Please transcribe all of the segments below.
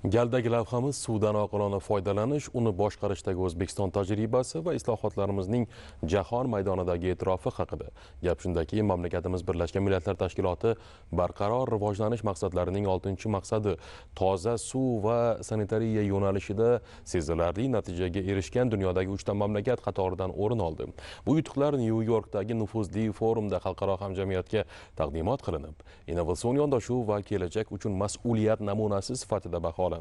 Galdagi lavhamiz suvdan oqilona foydalanish, uni boshqarishdagi O'zbekiston tajribasi va islohotlarimizning jahon maydonidagi e'tirofi haqida. Gap shundaki, mamlakatimiz Birlashgan Millatlar Tashkiloti barqaror rivojlanish maqsadlarining 6-maqsadi toza suv va sanitariya yo'nalishida sezilarli natijaga erishgan dunyodagi 3 ta mamlakat qatoridan o'rin oldi. Bu yutuqlar Nyu-Yorkdagi nufuzli forumda xalqaro hamjamiyatga taqdimot qilinib, innovatsion yondashuv va kelajak uchun mas'uliyat namunasi sifatida baholandi.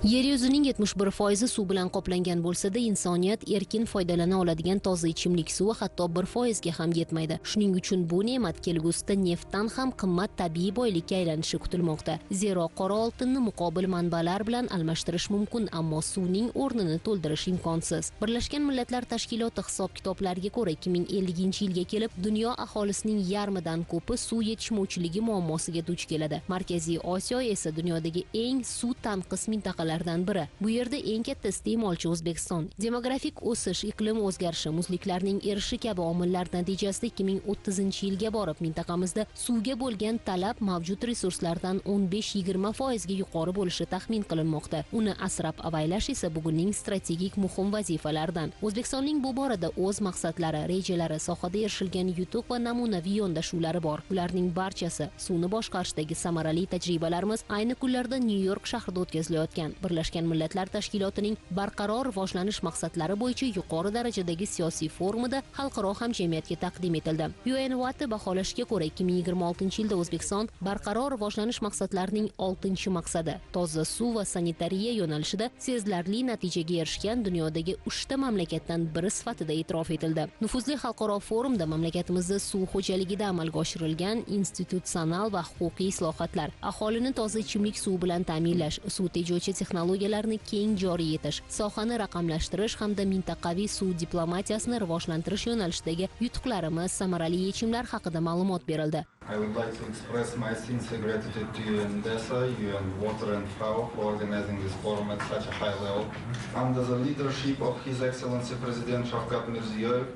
Yer yuzining 71% suv bilan qoplangan bo'lsa-da, insoniyat erkin foydalana oladigan toza ichimlik suvi hatto 1% ga ham yetmaydi. Shuning uchun bu ne'mat kelgusida neftdan ham qimmat tabiiy boylikka aylanishi kutilmoqda. Zero qora oltinni muqobil manbalar bilan almashtirish mumkin, ammo suvning o'rnini to'ldirish imkonsiz. Birlashgan Millatlar Tashkiloti hisob-kitoblariga ko'ra 2050-yilga kelib, dunyo aholisining yarmidan ko'pi suv yetishmovchiligi muammosiga duch keladi. Markaziy Osiyo esa dunyodagi eng suv tanqis mintaqalardan biri. Bu yerda eng katta iste'molchi O'zbekiston. Demografik o'sish, iqlim o'zgarishi, muzliklarning erishi kabi omillar natijasida 2030-yilga borib mintaqamizda suvga bo'lgan talab mavjud resurslardan 15-20% ga yuqori bo'lishi taxmin qilinmoqda. Uni asrab-avaylash esa bugunning strategik muhim vazifalaridan. O'zbekistonning bu borada o'z maqsadlari, rejalari, sohada erishilgan yutuq va namunaviy yondashuvlari bor. Ularning barchasi suvni boshqarishdagi samarali tajribalarimiz ayni kunlarda Nyu-York shahrida o'tkazilayotgan Birlashgan Millatlar Tashkilotining barqaror rivojlanish maqsadlari bo'yicha yuqori darajadagi siyosiy forumida xalqaro hamjamiyatga taqdim etildi. UNWAT baholashiga ko'ra 2026-yilda O'zbekiston barqaror rivojlanish maqsadlarining 6-maqsadi toza suv va sanitariya yo'nalishida sezilarli natijaga erishgan dunyodagi 3 ta mamlakatdan biri sifatida e'tirof etildi. Nufuzli xalqaro forumda mamlakatimizda suv xo'jaligida amalga oshirilgan institutsional va huquqiy islohotlar, aholini toza ichimlik suv bilan ta'minlash, suv tejovchi texnologiyalarni keng joriy etish, sohani raqamlashtirish hamda mintaqaviy suv diplomatiyasini rivojlantirish yo'nalishidagi yutuqlarimiz, samarali yechimlar haqida ma'lumot berildi. I would like to express my sincere gratitude to UNDESA, UN Water and FAO for organizing this forum at such a high level. Under the leadership of His Excellency President Shavkat Mirziyoyev,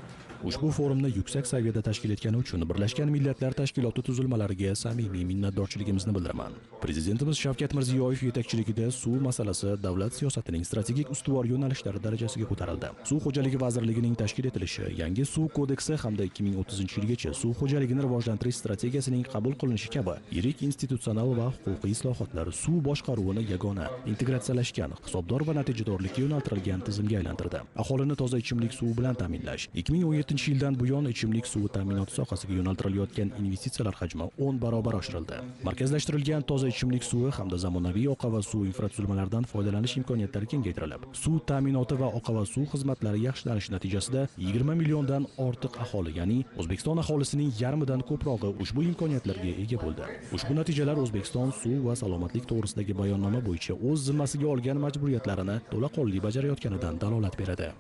ushbu forumni yuksak saviyada tashkil etgani uchun Birlashgan Millatlar Tashkiloti tuzilmalariga samimiy minnatdorchiligimizni bildiraman. Prezidentimiz Shavkat Mirziyoyev yetakchiligida suv masalasi davlat siyosatining strategik ustuvor yo'nalishlari darajasiga ko'tarildi. Suv xo'jaligi vazirligining tashkil etilishi, yangi suv kodeksi hamda 2030-yilgacha suv xo'jaligini rivojlantirish strategiyasining qabul qilinishi kabi yirik institutsional va huquqiy islohotlar suv boshqaruvini yagona, integratsiyalashgan, hisobdor va natijadorlikka yo'naltirilgan tizimga aylantirdi. Aholini toza ichimlik suvi bilan ta'minlash 2017-yildan buyon ichimlik suvi ta'minoti sohasiga yo'naltirilayotgan investitsiyalar hajmi 10 barobar oshirildi. Markazlashtirilgan toza ichimlik suvi hamda zamonaviy oqova suv infratuzilmalaridan foydalanish imkoniyatlari kengaytirilib, suv ta'minoti va oqova suv xizmatlari yaxshilanishi natijasida 20 milliondan ortiq aholi, ya'ni O'zbekiston aholisining yarmidan ko'prog'i ushbu imkoniyatlarga ega bo'ldi. Ushbu natijalar O'zbekiston suv va salomatlik to'g'risidagi bayonnoma bo'yicha o'z zimmasiga olgan majburiyatlarini to'laqonli bajarayotganidan dalolat beradi.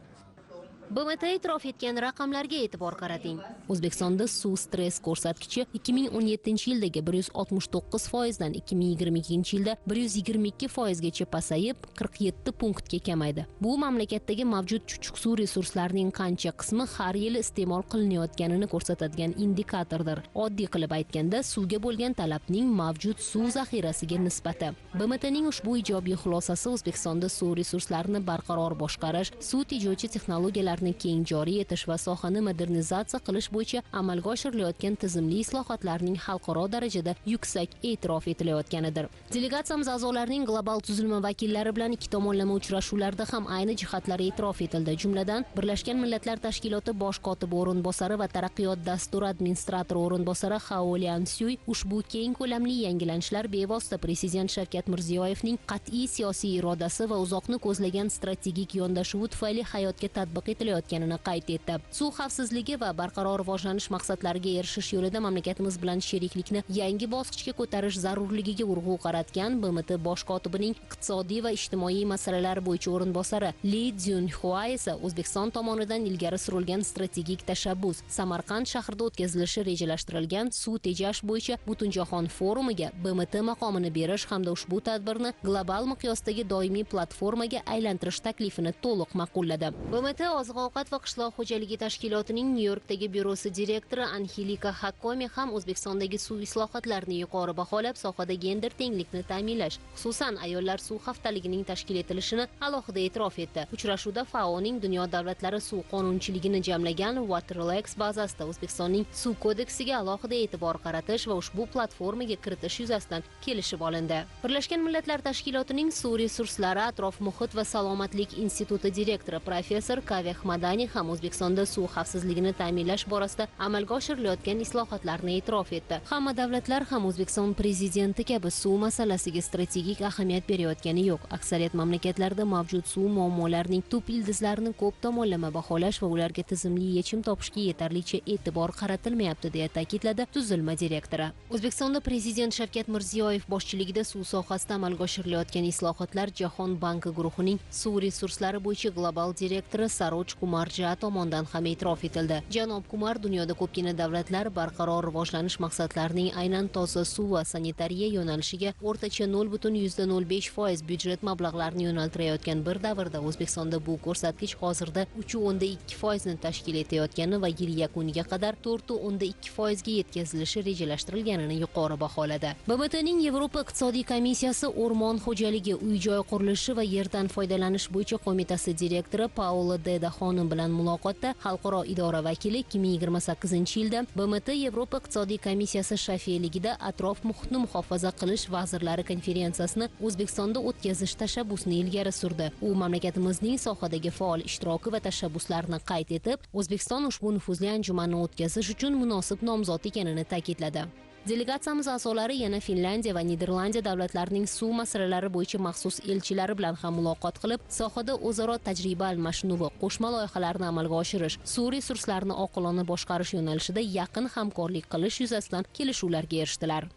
BMT e'tirof etgan raqamlarga e'tibor qarating. O'zbekistonda suv stress ko'rsatkichi 2017-yildagi 169% dan 2022-yilda 122% gacha pasayib, 47 punktga kamaydi. Bu mamlakatdagi mavjud chuchuq suv resurslarining qancha qismi har yili iste'mol qilinayotganini ko'rsatadigan indikatordir. Oddiy qilib aytganda, suvga bo'lgan talabning mavjud suv zaxirasiga nisbati. BMTning ushbu ijobiy xulosasi O'zbekistonda suv resurslarini barqaror boshqarish, suv tejovchi texnologiyalarni keng joriy etish va sohani modernizatsiya qilish bo'yicha amalga oshirilayotgan tizimli islohotlarning xalqaro darajada yuksak e'tirof etilayotganidir. Delegatsiyamiz a'zolarining global tuzilma vakillari bilan ikki tomonlama uchrashuvlarda ham ayni jihatlar e'tirof etildi. Jumladan, Birlashgan Millatlar Tashkiloti bosh kotibi o'rinbosari va taraqqiyot dasturi administratori o'rinbosari Hao Lianshuy ushbu keng ko'lamli yangilanishlar bevosita Prezident Shavkat Mirziyoyevning qat'iy siyosiy irodasi va uzoqni ko'zlagan strategik yondashuvi tufayli hayotga tatbiq etilayotganini qayd etdi. Suv xavfsizligi va barqaror rivojlanish maqsadlariga erishish yo'lida mamlakatimiz bilan sheriklikni yangi bosqichga ko'tarish zarurligiga urg'u qaratgan BMT bosh kotibining iqtisodiy va ijtimoiy masalalar bo'yicha o'rinbosari Li Junhua esa O'zbekiston tomonidan ilgari surilgan strategik tashabbus Samarqand shahrida o'tkazilishi rejalashtirilgan suv tejash bo'yicha Butunjahon forumiga BMT maqomini berish hamda ushbu tadbirni global miqyosdagi doimiy platformaga aylantirish taklifini to'liq ma'qulladi. BMT oziq-ovqat va qishloq xo'jaligi tashkilotining Nyu-Yorkdagi byurosi direktori Angelika Hakkomi ham O'zbekistondagi suv islohotlarini yuqori baholab, sohada gender tenglikni ta'minlash, xususan ayollar suv haftaligining tashkil etilishini alohida e'tirof etdi. Uchrashuvda FAOning dunyo davlatlari suv qonunchiligini jamlagan WaterLex bazasida O'zbekistonning suv kodeksiga alohida e'tibor qaratish va ushbu platformaga kiritish yuzasidan kelishib olindi. Birlashgan Millatlar Tashkilotining suv resurslari, atrof muhit va salomatlik instituti direktori professor Kavi Ahmadani ham O'zbekistonda suv xavfsizligini ta'minlash borasida amalga oshirilayotgan islohotlarni e'tirof etdi. Hamma davlatlar ham O'zbekiston prezidenti kabi suv masalasiga strategik ahamiyat berayotgani yo'q. Aksariyat mamlakatlarda mavjud suv muammolarining tub ildizlarini ko'p tomonlama baholash va ularga tizimli yechim topishga yetarlicha e'tibor qaratilmayapti, deya ta'kidladi tuzilma direktori. O'zbekistonda prezident Shavkat Mirziyoyev boshchiligida suv sohasida amalga oshirilayotgan islohotlar Jahon banki guruhining suv resurslari bo'yicha global direktori Saroj Kumar Jha tomonidan ham e'tirof etildi. Janob Kumar dunyoda ko'pgina davlatlar barqaror rivojlanish maqsadlarining aynan toza suv va sanitariya yo'nalishiga o'rtacha 0,05% byudjet mablag'larini yo'naltirayotgan bir davrda O'zbekistonda bu ko'rsatkich hozirda 3,2% ni tashkil etayotgani va yil yakuniga qadar 4,2% ga yetkazilishi rejalashtirilganini yuqori baholadi. BMTning Yevropa iqtisodiy komissiyasi o'rmon xo'jaligi, uy-joy qurilishi va yerdan foydalanish bo'yicha qo'mitasi direktori Paolo De Dahonim bilan muloqotda xalqaro idora vakili 2028-yilda BMT Yevropa iqtisodiy komissiyasi shafeligida atrof muhitni muhofaza qilish vazirlari konferensiyasini O'zbekistonda o'tkazish tashabbusini ilgari surdi. U mamlakatimizning sohadagi faol ishtiroki va tashabbuslarini qayd etib, O'zbekiston ushbu nufuzli anjumanni o'tkazish uchun munosib nomzod ekanini ta'kidladi. Delegatsiyamiz a'zolari yana Finlandiya va Niderlandiya davlatlarining suv masalalari bo'yicha maxsus elchilari bilan ham muloqot qilib, sohada o'zaro tajriba almashinuvi va qo'shma loyihalarni amalga oshirish, suv resurslarini oqilona boshqarish yo'nalishida yaqin hamkorlik qilish yuzasidan kelishuvlarga erishdilar.